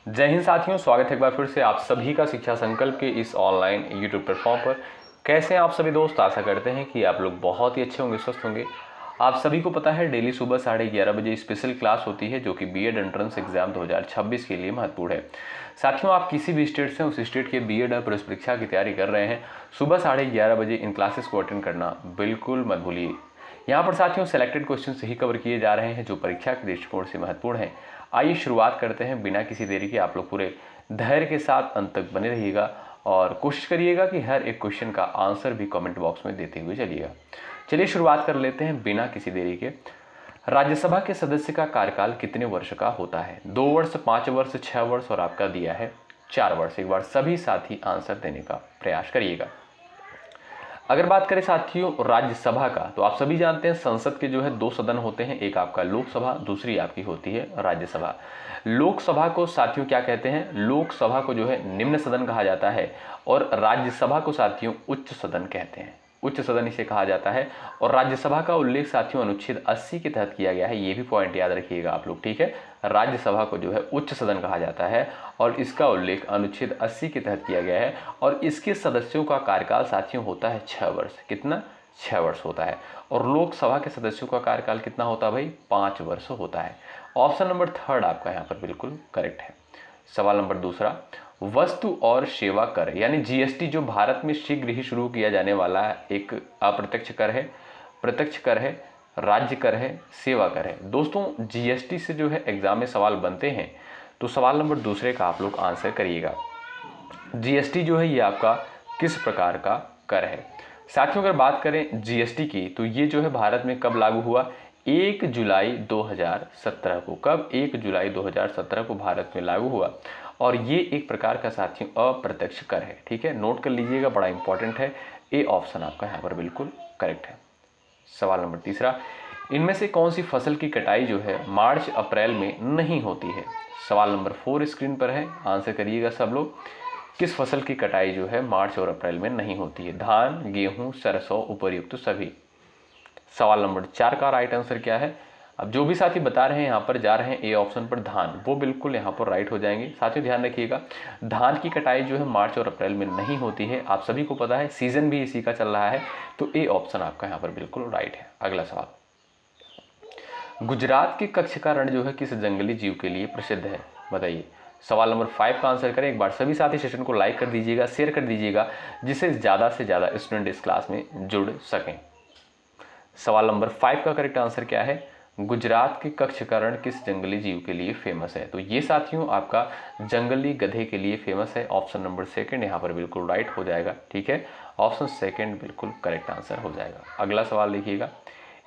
जय हिंद साथियों, स्वागत है एक बार फिर से आप सभी का शिक्षा संकल्प के इस ऑनलाइन यूट्यूब प्लेटफॉर्म पर। कैसे हैं आप सभी दोस्त? आशा करते हैं कि आप लोग बहुत ही अच्छे होंगे, स्वस्थ होंगे। आप सभी को पता है डेली सुबह 11:30 बजे स्पेशल क्लास होती है जो कि बीएड एंट्रेंस एग्जाम 2026 के लिए महत्वपूर्ण है। साथियों, आप किसी भी स्टेट से उस स्टेट के बीएड और प्रवेश परीक्षा की तैयारी कर रहे हैं, सुबह 11:30 बजे इन क्लासेस को अटेंड करना बिल्कुल मत भूलिए। यहाँ पर साथियों सेलेक्टेड क्वेश्चन ही कवर किए जा रहे हैं जो परीक्षा के दृष्टिकोण से महत्वपूर्ण है। आइए शुरुआत करते हैं बिना किसी देरी के। आप लोग पूरे धैर्य के साथ अंत तक बने रहिएगा और कोशिश करिएगा कि हर एक क्वेश्चन का आंसर भी कमेंट बॉक्स में देते हुए चलिएगा। चलिए शुरुआत कर लेते हैं बिना किसी देरी के। राज्यसभा के सदस्य का कार्यकाल कितने वर्ष का होता है? 2 वर्ष, 5 वर्ष, 6 वर्ष और आपका दिया है 4 वर्ष। एक बार सभी साथी आंसर देने का प्रयास करिएगा। अगर बात करें साथियों राज्यसभा का, तो आप सभी जानते हैं संसद के जो है 2 सदन होते हैं, एक आपका लोकसभा, दूसरी आपकी होती है राज्यसभा। लोकसभा को साथियों क्या कहते हैं? लोकसभा को जो है निम्न सदन कहा जाता है और राज्यसभा को साथियों उच्च सदन कहते हैं। उच्च सदन इसे कहा जाता है और राज्यसभा का उल्लेख साथियों अनुच्छेद 80 के तहत किया गया है। ये भी पॉइंट याद रखिएगा आप लोग, ठीक है। राज्यसभा को जो है उच्च सदन कहा जाता है और इसका उल्लेख अनुच्छेद 80 के तहत किया गया है और इसके सदस्यों का कार्यकाल साथियों होता है 6 वर्ष। कितना? 6 वर्ष होता है। और लोकसभा के सदस्यों का कार्यकाल कितना होता है भाई? 5 वर्ष होता है। ऑप्शन नंबर 3 आपका यहाँ पर बिल्कुल करेक्ट है। सवाल नंबर दूसरा, वस्तु और सेवा कर यानी जीएसटी जो भारत में शीघ्र ही शुरू किया जाने वाला एक अप्रत्यक्ष कर है, प्रत्यक्ष कर है, राज्य कर है, सेवा कर है। दोस्तों जीएसटी से जो है एग्जाम में सवाल बनते हैं, तो सवाल नंबर दूसरे का आप लोग आंसर करिएगा। जीएसटी जो है ये आपका किस प्रकार का कर है? साथियों अगर बात करें जीएसटी की, तो ये जो है भारत में कब लागू हुआ? 1 जुलाई 2017 को। कब? 1 जुलाई 2017 को भारत में लागू हुआ और ये एक प्रकार का साथियों अप्रत्यक्ष कर है, ठीक है। नोट कर लीजिएगा, बड़ा इंपॉर्टेंट है। ए ऑप्शन आपका यहाँ पर बिल्कुल करेक्ट है। सवाल नंबर तीसरा, इनमें से कौन सी फसल की कटाई जो है मार्च अप्रैल में नहीं होती है? सवाल नंबर 4 स्क्रीन पर है, आंसर करिएगा सब लोग। किस फसल की कटाई जो है मार्च और अप्रैल में नहीं होती है? धान, गेहूं, सरसों, उपर्युक्त सभी। सवाल नंबर 4 का राइट आंसर क्या है? अब जो भी साथी बता रहे हैं यहाँ पर जा रहे हैं ए ऑप्शन पर धान, वो बिल्कुल यहाँ पर राइट हो जाएंगे। साथियों ध्यान रखिएगा, धान की कटाई जो है मार्च और अप्रैल में नहीं होती है, आप सभी को पता है, सीजन भी इसी का चल रहा है, तो ए ऑप्शन आपका यहाँ पर बिल्कुल राइट है। अगला सवाल, गुजरात के कच्छ का रण जो है किस जंगली जीव के लिए प्रसिद्ध है? बताइए। सवाल नंबर 5 का आंसर करें। एक बार सभी साथी सेशन को लाइक कर दीजिएगा, शेयर कर दीजिएगा, जिससे ज़्यादा से ज़्यादा स्टूडेंट इस क्लास में जुड़ सकें। सवाल नंबर 5 का करेक्ट आंसर क्या है? गुजरात के कच्छ का रण किस जंगली जीव के लिए फेमस है? तो ये साथियों आपका जंगली गधे के लिए फेमस है। ऑप्शन नंबर 2 यहाँ पर बिल्कुल राइट हो जाएगा, ठीक है। ऑप्शन 2 बिल्कुल करेक्ट आंसर हो जाएगा। अगला सवाल देखिएगा,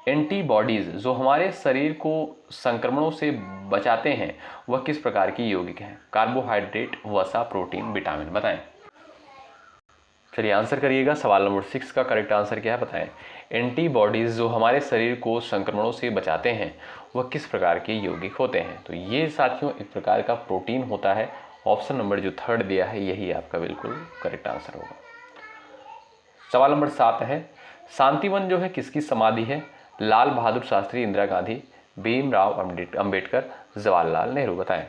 एंटीबॉडीज जो हमारे शरीर को संक्रमणों से बचाते हैं वह किस प्रकार की यौगिक हैं? कार्बोहाइड्रेट, वसा, प्रोटीन, विटामिन। बताएं। चलिए आंसर करिएगा। सवाल नंबर 6 का करेक्ट आंसर क्या है? बताएं। एंटीबॉडीज जो हमारे शरीर को संक्रमणों से बचाते हैं वह किस प्रकार के यौगिक होते हैं? तो ये साथियों एक प्रकार का प्रोटीन होता है। ऑप्शन नंबर जो 3 दिया है यही आपका बिल्कुल करेक्ट आंसर होगा। सवाल नंबर 7 है, शांतिवन जो है किसकी समाधि है? लाल बहादुर शास्त्री, इंदिरा गांधी, भीमराव अंबेडकर, जवाहरलाल नेहरू। बताएं।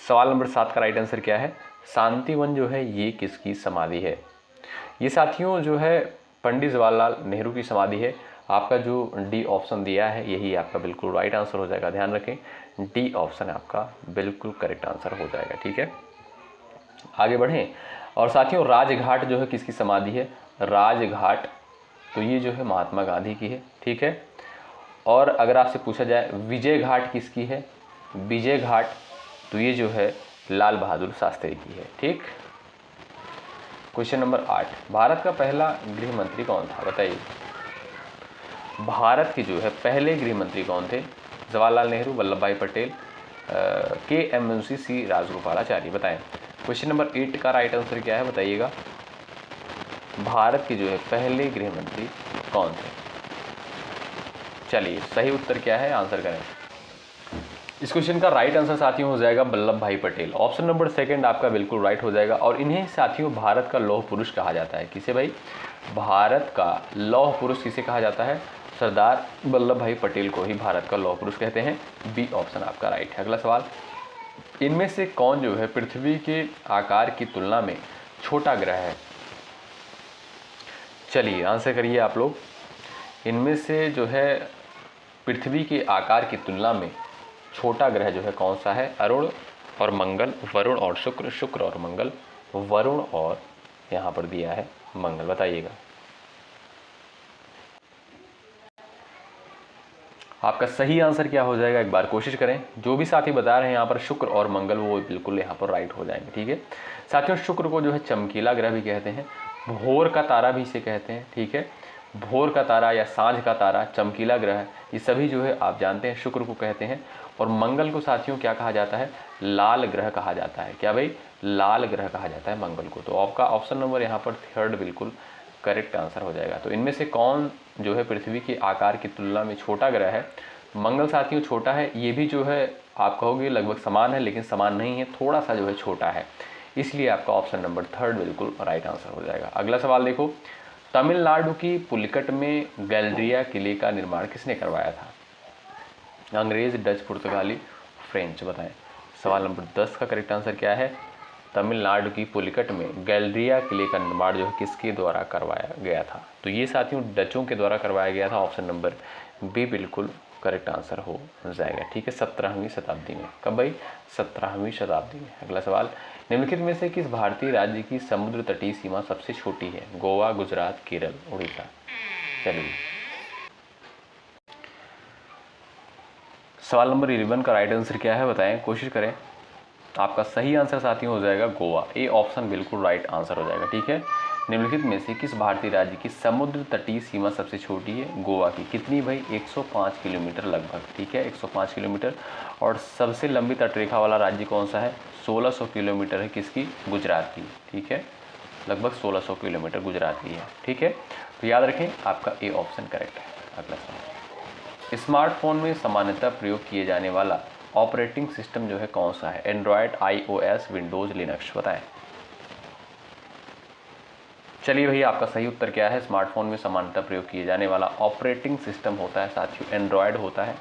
सवाल नंबर 7 का राइट आंसर क्या है? शांतिवन जो है ये किसकी समाधि है? ये साथियों जो है पंडित जवाहरलाल नेहरू की समाधि है। आपका जो डी ऑप्शन दिया है यही आपका बिल्कुल राइट आंसर हो जाएगा। ध्यान रखें, डी ऑप्शन आपका बिल्कुल करेक्ट आंसर हो जाएगा, ठीक है। आगे बढ़ें। और साथियों राजघाट जो है किसकी समाधि है? राजघाट तो ये जो है महात्मा गांधी की है, ठीक है। और अगर आपसे पूछा जाए विजय घाट किसकी है? विजय घाट तो ये जो है लाल बहादुर शास्त्री की है, ठीक। क्वेश्चन नंबर 8, भारत का पहला गृह मंत्री कौन था? बताइए। भारत के जो है पहले गृह मंत्री कौन थे? जवाहरलाल नेहरू, वल्लभ भाई पटेल, के एम मुंशी, सी राजगोपालाचारी। बताएं। क्वेश्चन नंबर 8 का राइट आंसर क्या है? बताइएगा। भारत के जो है पहले गृह मंत्री कौन थे? चलिए सही उत्तर क्या है? आंसर करें। इस क्वेश्चन का राइट आंसर साथियों हो जाएगा वल्लभ भाई पटेल। ऑप्शन नंबर 2 आपका बिल्कुल राइट हो जाएगा। और इन्हें साथियों भारत का लौह पुरुष कहा जाता है। किसे भाई? भारत का लौह पुरुष किसे कहा जाता है? सरदार वल्लभ भाई पटेल को ही भारत का लौह पुरुष कहते हैं। बी ऑप्शन आपका राइट है। अगला सवाल, इनमें से कौन जो है पृथ्वी के आकार की तुलना में छोटा ग्रह है? चलिए आंसर करिए आप लोग। इनमें से जो है पृथ्वी के आकार की तुलना में छोटा ग्रह जो है कौन सा है? अरुण और मंगल, वरुण और शुक्र, शुक्र और मंगल, वरुण और यहाँ पर दिया है मंगल। बताइएगा आपका सही आंसर क्या हो जाएगा, एक बार कोशिश करें। जो भी साथी बता रहे हैं यहाँ पर शुक्र और मंगल, वो बिल्कुल यहाँ पर राइट हो जाएंगे। ठीक है साथियों, शुक्र को जो है चमकीला ग्रह भी कहते हैं, भोर का तारा भी इसे कहते हैं। ठीक है, भोर का तारा या सांझ का तारा, चमकीला ग्रह, ये सभी जो है आप जानते हैं शुक्र को कहते हैं। और मंगल को साथियों क्या कहा जाता है? लाल ग्रह कहा जाता है। क्या भाई? लाल ग्रह कहा जाता है मंगल को। तो आपका ऑप्शन नंबर यहाँ पर थर्ड बिल्कुल करेक्ट आंसर हो जाएगा। तो इनमें से कौन जो है पृथ्वी के आकार की तुलना में छोटा ग्रह है? मंगल साथियों छोटा है। ये भी जो है आप कहोगे लगभग समान है, लेकिन समान नहीं है, थोड़ा सा जो है छोटा है, इसलिए आपका ऑप्शन नंबर थर्ड बिल्कुल राइट आंसर हो जाएगा। अगला सवाल देखो, तमिलनाडु की पुलिकट में गैलरिया किले का निर्माण किसने करवाया था? अंग्रेज, डच, पुर्तगाली, फ्रेंच। बताएं सवाल नंबर 10 का करेक्ट आंसर क्या है? तमिलनाडु की पुलिकट में गैलरिया किले का निर्माण जो है किसके द्वारा करवाया गया था? तो ये साथियों डचों के द्वारा करवाया गया था। ऑप्शन नंबर बी बिल्कुल करेक्ट आंसर हो जाएगा। ठीक है, 17वीं शताब्दी में। कब भाई? 17वीं शताब्दी में। अगला सवाल, निम्नलिखित में से किस भारतीय राज्य की समुद्र तटीय सीमा सबसे छोटी है? गोवा, गुजरात, केरल, उड़ीसा। चलिए सवाल नंबर 11 का राइट आंसर क्या है बताएं, कोशिश करें। आपका सही आंसर साथियों हो जाएगा गोवा। ए ऑप्शन बिल्कुल राइट आंसर हो जाएगा। ठीक है, निम्नलिखित में से किस भारतीय राज्य की समुद्र तटीय सीमा सबसे छोटी है? गोवा की। कितनी भाई? 105 किलोमीटर लगभग। ठीक है, 105 किलोमीटर। और सबसे लंबी तटरेखा वाला राज्य कौन सा है? 1600 किलोमीटर है। किसकी? गुजरात की। ठीक है, लगभग 1600 किलोमीटर गुजरात की है। ठीक है, तो याद रखें आपका ए ऑप्शन करेक्ट है। अगला सवाल, स्मार्टफोन में सामान्यतः प्रयोग किए जाने वाला ऑपरेटिंग सिस्टम जो है कौन सा है? Android, iOS, Windows, Linux. बताएं। चलिए भैया आपका सही उत्तर क्या है? स्मार्टफोन में सामान्यतः प्रयोग किए जाने वाला ऑपरेटिंग सिस्टम होता है साथियों एंड्रॉयड होता है,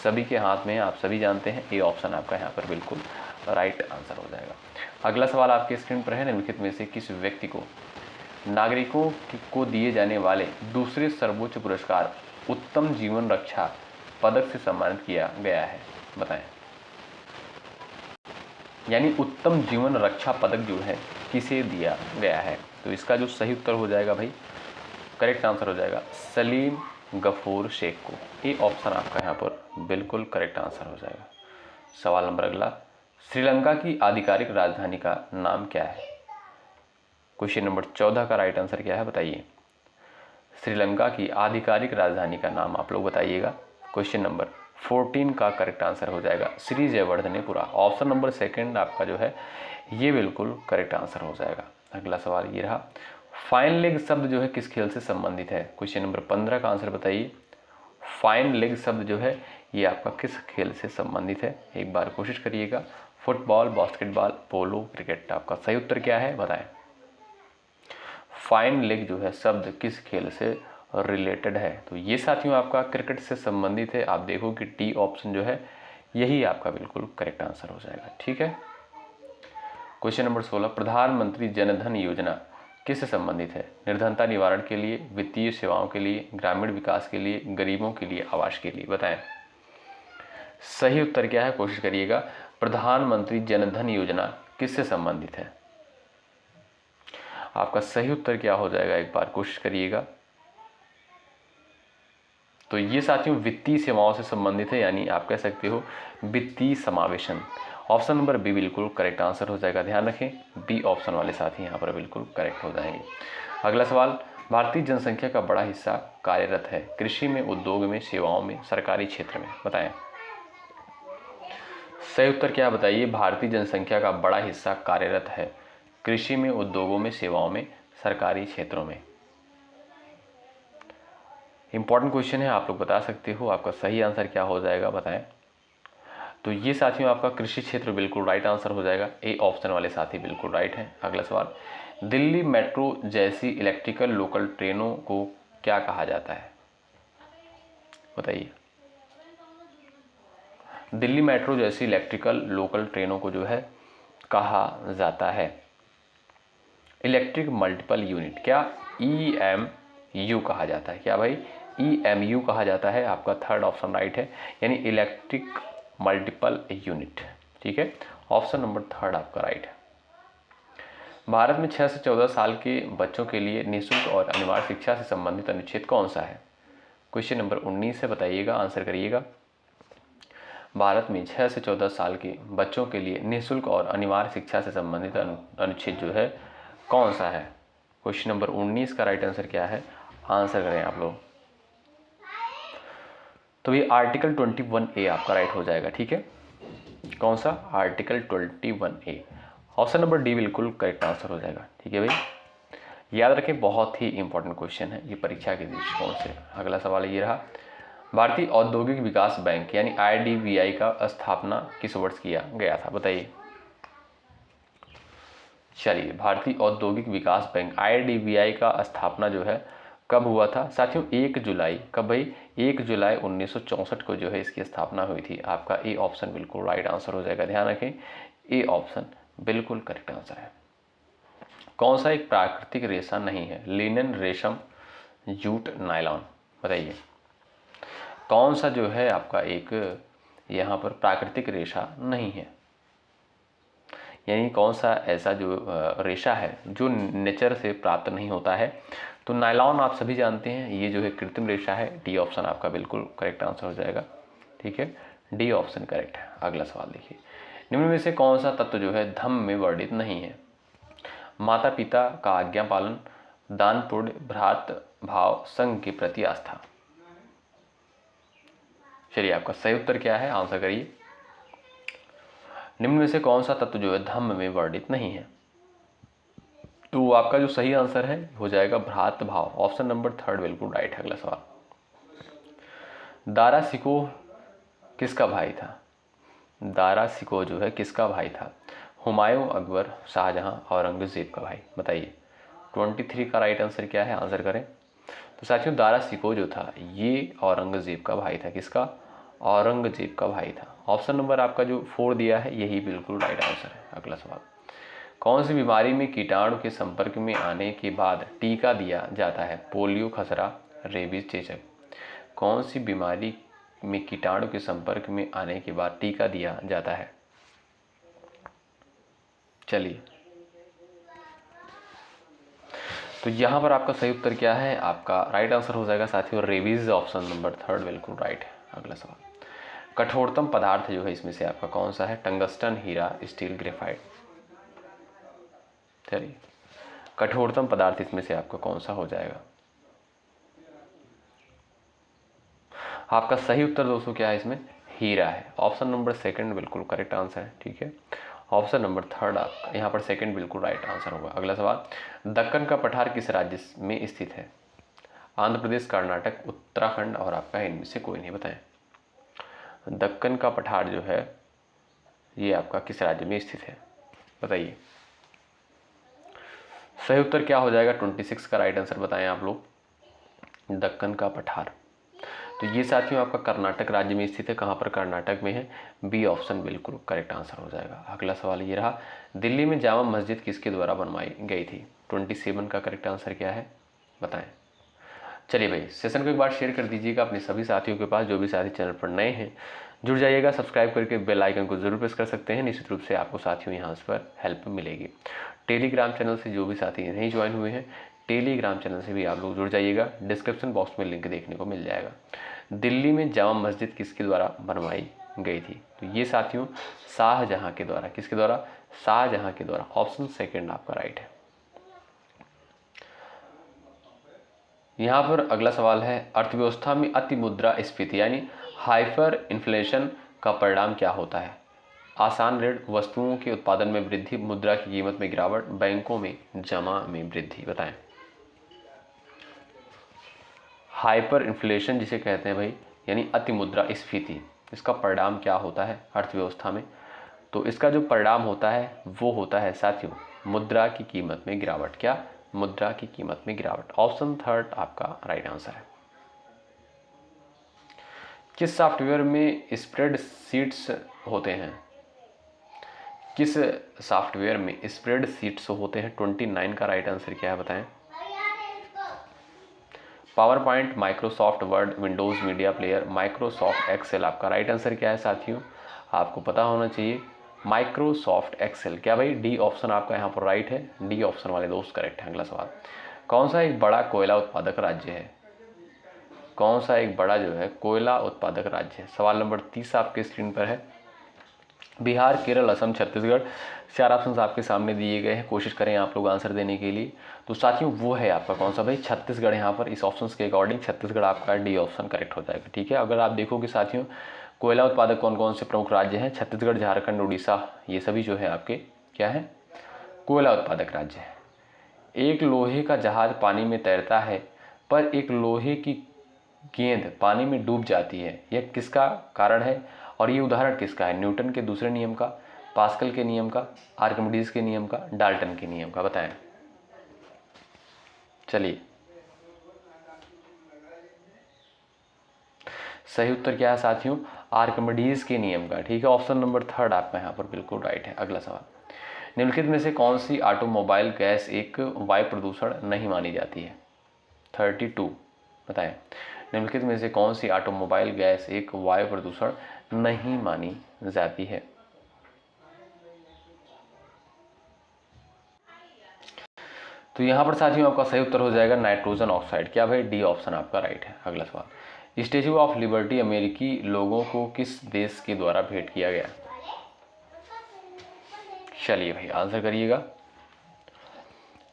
सभी के हाथ में है, आप सभी जानते हैं। ये ऑप्शन आपका यहाँ पर बिल्कुल राइट आंसर हो जाएगा। अगला सवाल आपके स्क्रीन पर है, निम्नलिखित में से किस व्यक्ति को नागरिकों को दिए जाने वाले दूसरे सर्वोच्च पुरस्कार उत्तम जीवन रक्षा पदक से सम्मानित किया गया है? बताएं। यानी उत्तम जीवन रक्षा पदक जो है किसे दिया गया है? तो इसका जो सही उत्तर हो जाएगा भाई, करेक्ट आंसर हो जाएगा सलीम गफूर शेख को। ये ऑप्शन आपका यहाँ पर बिल्कुल करेक्ट आंसर हो जाएगा। सवाल नंबर अगला, श्रीलंका की आधिकारिक राजधानी का नाम क्या है? क्वेश्चन नंबर 14 का राइट आंसर क्या है बताइए। श्रीलंका की आधिकारिक राजधानी का नाम आप लोग बताइएगा। क्वेश्चन नंबर 14 का करेक्ट आंसर हो जाएगा Shri Jayawardenepura. Option number second आपका जो है ये बिल्कुल करेक्ट आंसर हो जाएगा। अगला सवाल ये रहा, फाइन लेग शब्द जो है किस खेल से संबंधित है? क्वेश्चन नंबर 15 का आंसर बताइए। फाइन लेग शब्द जो है ये आपका किस खेल से संबंधित है? एक बार कोशिश करिएगा। फुटबॉल, बास्केटबॉल, पोलो, क्रिकेट। आपका सही उत्तर क्या है बताएं। फाइन लेग जो है शब्द किस खेल से रिलेटेड है? तो ये साथियों आपका क्रिकेट से संबंधित है। आप देखो कि डी ऑप्शन जो है यही आपका बिल्कुल करेक्ट आंसर हो जाएगा। ठीक है, क्वेश्चन नंबर 16, प्रधानमंत्री जनधन योजना किससे संबंधित है? निर्धनता निवारण के लिए, वित्तीय सेवाओं के लिए, ग्रामीण विकास के लिए, गरीबों के लिए, आवास के लिए। बताएं सही उत्तर क्या है, कोशिश करिएगा। प्रधानमंत्री जनधन योजना किससे संबंधित है? आपका सही उत्तर क्या हो जाएगा, एक बार कोशिश करिएगा। तो ये साथियों वित्तीय सेवाओं से संबंधित है, यानी आप कह सकते हो वित्तीय समावेशन। ऑप्शन नंबर बी बिल्कुल करेक्ट आंसर हो जाएगा। ध्यान रखें बी ऑप्शन वाले साथी यहाँ पर बिल्कुल करेक्ट हो जाएंगे। अगला सवाल, भारतीय जनसंख्या का बड़ा हिस्सा कार्यरत है कृषि में, उद्योग में, सेवाओं में, सरकारी क्षेत्र में। बताएं सही उत्तर क्या बताइए। भारतीय जनसंख्या का बड़ा हिस्सा कार्यरत है कृषि में, उद्योगों में, सेवाओं में, सरकारी क्षेत्रों में। इंपॉर्टेंट क्वेश्चन है, आप लोग बता सकते हो आपका सही आंसर क्या हो जाएगा बताएं। तो ये साथियों आपका कृषि क्षेत्र बिल्कुल राइट आंसर हो जाएगा। ए ऑप्शन वाले साथी बिल्कुल राइट हैं। अगला सवाल, दिल्ली मेट्रो जैसी इलेक्ट्रिकल लोकल ट्रेनों को क्या कहा जाता है? बताइए। दिल्ली मेट्रो जैसी इलेक्ट्रिकल लोकल ट्रेनों को जो है कहा जाता है? इलेक्ट्रिक मल्टीपल यूनिट, क्या EMU कहा जाता है? क्या भाई? EMU कहा जाता है। आपका थर्ड ऑप्शन राइट है, यानी इलेक्ट्रिक मल्टीपल यूनिट। ठीक है, ऑप्शन नंबर थर्ड आपका राइट है। भारत में 6 से 14 साल के बच्चों के लिए निःशुल्क और अनिवार्य शिक्षा से संबंधित अनुच्छेद कौन सा है? क्वेश्चन नंबर 19 है, बताइएगा, आंसर करिएगा। भारत में 6 से 14 साल के बच्चों के लिए निःशुल्क और अनिवार्य शिक्षा से संबंधित अनुच्छेद जो है कौन सा है? क्वेश्चन नंबर 19 का राइट आंसर क्या है? आंसर करें आप लोग। तो ये आर्टिकल 21A आपका राइट हो जाएगा। ठीक है, कौन सा? Article 21A। Option number D बिल्कुल करेक्ट आंसर हो जाएगा। ठीक है भाई, याद रखें, बहुत ही इंपॉर्टेंट क्वेश्चन है ये परीक्षा के दृष्टिकोण से। अगला सवाल ये रहा, भारतीय औद्योगिक विकास बैंक यानी IDBI का स्थापना किस वर्ष किया गया था? बताइए। चलिए, भारतीय औद्योगिक विकास बैंक IDBI का स्थापना जो है कब हुआ था? साथियों 1 जुलाई, कब भाई? 1 जुलाई 1964 को जो है इसकी स्थापना हुई थी। आपका ए ऑप्शन बिल्कुल राइट आंसर हो जाएगा। ध्यान रखें, ए ऑप्शन बिल्कुल करेक्ट आंसर है। कौन सा एक प्राकृतिक रेशा नहीं है? लिनन, रेशम, जूट, नायलॉन। बताइए कौन सा जो है आपका एक यहाँ पर प्राकृतिक रेशा नहीं है, यानी कौन सा ऐसा जो रेशा है जो नेचर से प्राप्त नहीं होता है? तो नायलॉन आप सभी जानते हैं, ये जो है कृत्रिम रेशा है। डी ऑप्शन आपका बिल्कुल करेक्ट आंसर हो जाएगा। ठीक है, डी ऑप्शन करेक्ट है। अगला सवाल देखिए, निम्न में से कौन सा तत्व जो है धम्म में वर्णित नहीं है? माता पिता का आज्ञा पालन, दान पुण्य, भ्रात भाव, संघ के प्रति आस्था। चलिए, आपका सही उत्तर क्या है? आंसर करिए। निम्न में से कौन सा तत्व जो है धम्म में वर्णित नहीं है? तो आपका जो सही आंसर है हो जाएगा भ्रात भाव। ऑप्शन नंबर थर्ड बिल्कुल राइट है। अगला सवाल, दारा शिकोह किसका भाई था? दारा शिकोह जो है किसका भाई था? हुमायूं, अकबर, शाहजहां, औरंगजेब का भाई। बताइए 23 का राइट आंसर क्या है? आंसर करें। तो साथियों दारा शिकोह जो था ये औरंगजेब का भाई था। किसका? औरंगजेब का भाई था। ऑप्शन नंबर आपका जो 4 दिया है यही बिल्कुल राइट आंसर है। अगला सवाल, कौन सी बीमारी में कीटाणु के संपर्क में आने के बाद टीका दिया जाता है? पोलियो, खसरा, रेबीज, चेचक। कौन सी बीमारी में कीटाणु के संपर्क में आने के बाद टीका दिया जाता है? चलिए, तो यहाँ पर आपका सही उत्तर क्या है? आपका राइट आंसर हो जाएगा साथियों रेबीज। ऑप्शन नंबर थर्ड बिल्कुल राइट है। अगला सवाल, कठोरतम पदार्थ जो है इसमें से आपका कौन सा है? टंगस्टन, हीरा, स्टील, ग्रेफाइट। चलिए, कठोरतम पदार्थ इसमें से आपका कौन सा हो जाएगा? आपका सही उत्तर दोस्तों क्या है इसमें? हीरा है। ऑप्शन नंबर सेकंड बिल्कुल करेक्ट आंसर है। ठीक है, ऑप्शन नंबर थर्ड आपका यहाँ पर सेकंड बिल्कुल राइट आंसर होगा। अगला सवाल, दक्कन का पठार किस राज्य में स्थित है? आंध्र प्रदेश, कर्नाटक, उत्तराखंड और आपका इनमें से कोई नहीं। बताएं दक्कन का पठार जो है ये आपका किस राज्य में स्थित है? बताइए सही उत्तर क्या हो जाएगा? 26 का राइट आंसर बताएं आप लोग। दक्कन का पठार तो ये साथियों आपका कर्नाटक राज्य में स्थित है। कहाँ पर? कर्नाटक में है। बी ऑप्शन बिल्कुल करेक्ट आंसर हो जाएगा। अगला सवाल ये रहा, दिल्ली में जामा मस्जिद किसके द्वारा बनवाई गई थी? 27 का करेक्ट आंसर क्या है? बताएं। चलिए भाई, सेशन को एक बार शेयर कर दीजिएगा अपने सभी साथियों के पास। जो भी साथी चैनल पर नए हैं जुड़ जाइएगा, सब्सक्राइब करके बेल आइकन को जरूर प्रेस कर सकते हैं। निश्चित रूप से आपको साथियों यहाँ पर हेल्प मिलेगी। टेलीग्राम चैनल से जो भी साथी नहीं ज्वाइन हुए हैं, टेलीग्राम चैनल से भी आप लोग जुड़ जाइएगा। डिस्क्रिप्शन बॉक्स में लिंक देखने को मिल जाएगा। दिल्ली में जामा मस्जिद किसके द्वारा बनवाई गई थी? तो ये साथियों शाहजहां के द्वारा। किसके द्वारा? शाहजहां के द्वारा। ऑप्शन सेकंड आपका राइट है। यहाँ पर अगला सवाल है, अर्थव्यवस्था में अति मुद्रा स्फीति यानी हाइपर इन्फ्लेशन का परिणाम क्या होता है? आसान ऋण, वस्तुओं के उत्पादन में वृद्धि, मुद्रा की कीमत में गिरावट, बैंकों में जमा में वृद्धि। बताएं हाइपर इन्फ्लेशन जिसे कहते हैं भाई, यानी अति मुद्रा स्फीति, इसका परिणाम क्या होता है अर्थव्यवस्था में? तो इसका जो परिणाम होता है वो होता है साथियों मुद्रा की कीमत में गिरावट। क्या? मुद्रा की कीमत में गिरावट। ऑप्शन थर्ड आपका राइट आंसर है। किस सॉफ्टवेयर में स्प्रेडशीट्स होते हैं? किस सॉफ्टवेयर में स्प्रेडशीट्स होते हैं? 29 का राइट आंसर क्या है बताएं। PowerPoint, Microsoft Word, Windows Media Player, Microsoft Excel. आपका राइट आंसर क्या है साथियों? आपको पता होना चाहिए माइक्रोसॉफ्ट एक्सेल। क्या भाई? डी ऑप्शन आपका यहाँ पर राइट है। डी ऑप्शन वाले दोस्त करेक्ट है। अगला सवाल, कौन सा एक बड़ा कोयला उत्पादक राज्य है? कौन सा एक बड़ा जो है कोयला उत्पादक राज्य है? सवाल नंबर 30 आपके स्क्रीन पर है। बिहार, केरल, असम, छत्तीसगढ़। 4 ऑप्शन आपके सामने दिए गए हैं, कोशिश करें आप लोग आंसर देने के लिए। तो साथियों वो है आपका कौन सा भाई? छत्तीसगढ़। यहाँ पर इस ऑप्शन के अकॉर्डिंग छत्तीसगढ़ आपका डी ऑप्शन करेक्ट हो जाएगा। ठीक है, अगर आप देखोगे साथियों कोयला उत्पादक कौन कौन से प्रमुख राज्य हैं? छत्तीसगढ़, झारखंड, उड़ीसा, ये सभी जो है आपके क्या है? कोयला उत्पादक राज्य है। एक लोहे का जहाज पानी में तैरता है पर एक लोहे की गेंद पानी में डूब जाती है, यह किसका कारण है? और ये उदाहरण किसका है? न्यूटन के दूसरे नियम का, पास्कल के नियम का, आर्किमिडीज के नियम का, डाल्टन के नियम का? बताएं। चलिए, सही उत्तर क्या है साथियों? आर्किमिडीज के नियम का। ठीक है, ऑप्शन नंबर 3 आपका यहाँ पर बिल्कुल राइट है। अगला सवाल, निम्नलिखित में से कौन सी ऑटोमोबाइल गैस एक वायु प्रदूषण नहीं मानी जाती है? 32 बताएं। निम्नलिखित में से कौन सी ऑटोमोबाइल गैस एक वायु प्रदूषण नहीं मानी जाती है? तो यहाँ पर साथियों आपका सही उत्तर हो जाएगा नाइट्रोजन ऑक्साइड। क्या भाई? डी ऑप्शन आपका राइट है। अगला सवाल, स्टैच्यू ऑफ लिबर्टी अमेरिकी लोगों को किस देश के द्वारा भेंट किया गया? चलिए भाई आंसर करिएगा।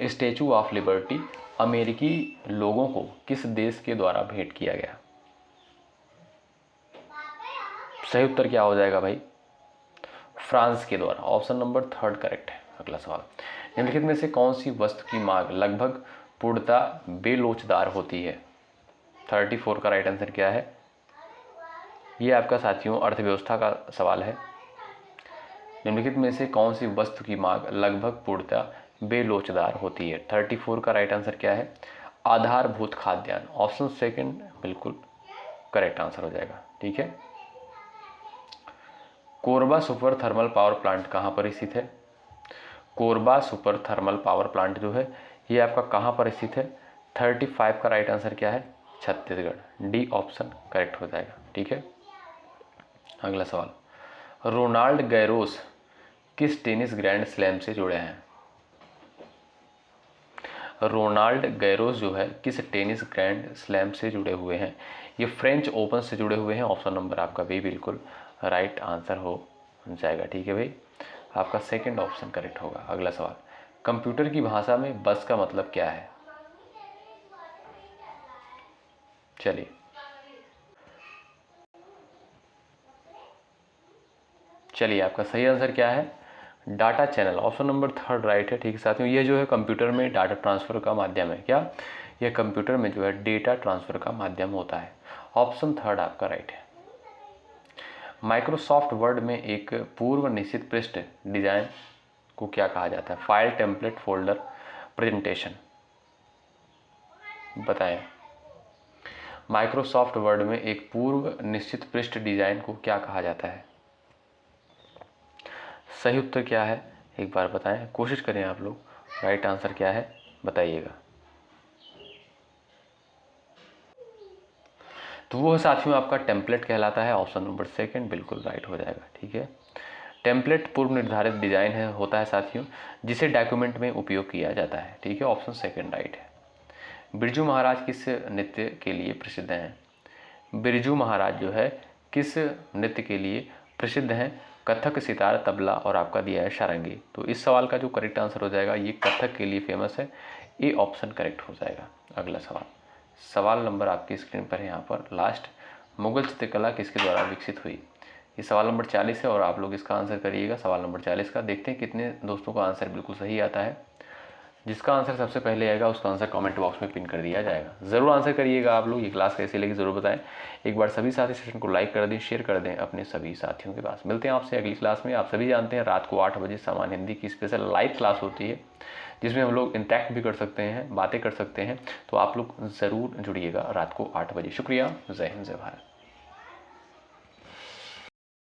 स्टैच्यू ऑफ लिबर्टी अमेरिकी लोगों को किस देश के द्वारा भेंट किया गया? सही उत्तर क्या हो जाएगा भाई? फ्रांस के द्वारा। ऑप्शन नंबर 3 करेक्ट है। अगला सवाल, निम्नलिखित में से कौन सी वस्तु की मांग लगभग पूर्णतः बेलोचदार होती है? 34 का राइट आंसर क्या है? ये आपका साथियों अर्थव्यवस्था का सवाल है। निम्नलिखित में से कौन सी वस्तु की मांग लगभग पूर्णतः बेलोचदार होती है? 34 का राइट आंसर क्या है? आधारभूत खाद्यान्न। ऑप्शन सेकंड बिल्कुल करेक्ट आंसर हो जाएगा। ठीक है, Korba super thermal power plant कहाँ पर स्थित है? Korba super thermal power plant जो है ये आपका कहाँ पर स्थित है? 35 का राइट आंसर क्या है? छत्तीसगढ़। डी ऑप्शन करेक्ट हो जाएगा। ठीक है, अगला सवाल, रोनाल्ड गैरोस किस टेनिस ग्रैंड स्लैम से जुड़े हैं? रोनाल्ड गैरोस जो है किस टेनिस ग्रैंड स्लैम से जुड़े हुए हैं? ये फ्रेंच ओपन से जुड़े हुए हैं। ऑप्शन नंबर आपका भी बिल्कुल राइट आंसर हो जाएगा। ठीक है भाई, आपका सेकंड ऑप्शन करेक्ट होगा। अगला सवाल, कंप्यूटर की भाषा में बस का मतलब क्या है? चलिए आपका सही आंसर क्या है? Data channel. Option number 3 right है। ठीक है साथियों, ये जो है कंप्यूटर में डाटा ट्रांसफ़र का माध्यम है। क्या? यह कंप्यूटर में जो है डेटा ट्रांसफ़र का माध्यम होता है। ऑप्शन 3 आपका राइट है। माइक्रोसॉफ्ट वर्ड में एक पूर्व निश्चित पृष्ठ डिजाइन को क्या कहा जाता है? File, template, folder, presentation? बताएं। माइक्रोसॉफ्ट वर्ड में एक पूर्व निश्चित पृष्ठ डिजाइन को क्या कहा जाता है? सही उत्तर क्या है एक बार बताएं, कोशिश करें आप लोग। राइट आंसर क्या है बताइएगा। तो वो साथियों आपका टेम्पलेट कहलाता है। ऑप्शन नंबर सेकंड बिल्कुल राइट हो जाएगा। ठीक है, टेम्पलेट पूर्व निर्धारित डिजाइन है होता है साथियों, जिसे डॉक्यूमेंट में उपयोग किया जाता है। ठीक है, ऑप्शन सेकंड राइट है। बिरजू महाराज किस नृत्य के लिए प्रसिद्ध हैं? बिरजू महाराज जो है किस नृत्य के लिए प्रसिद्ध हैं? कथक, सितार, तबला और आपका दिया है सारंगी। तो इस सवाल का जो करेक्ट आंसर हो जाएगा ये कथक के लिए फेमस है। ए ऑप्शन करेक्ट हो जाएगा। अगला सवाल, सवाल नंबर आपकी स्क्रीन पर है यहाँ पर लास्ट, मुगल चित्रकला किसके द्वारा विकसित हुई? ये सवाल नंबर 40 है और आप लोग इसका आंसर करिएगा। सवाल नंबर 40 का देखते हैं कितने दोस्तों का आंसर बिल्कुल सही आता है। जिसका आंसर सबसे पहले आएगा उसका आंसर कमेंट बॉक्स में पिन कर दिया जाएगा। ज़रूर आंसर करिएगा आप लोग। ये क्लास कैसी लगी ज़रूर बताएं। एक बार सभी साथी सेशन को लाइक कर दें, शेयर कर दें अपने सभी साथियों के पास। मिलते हैं आपसे अगली क्लास में। आप सभी जानते हैं रात को 8 बजे सामान्य हिंदी की स्पेशल लाइव क्लास होती है, जिसमें हम लोग इंटरेक्ट भी कर सकते हैं, बातें कर सकते हैं। तो आप लोग ज़रूर जुड़िएगा रात को 8 बजे। शुक्रिया। जय हिंद, जय भारत।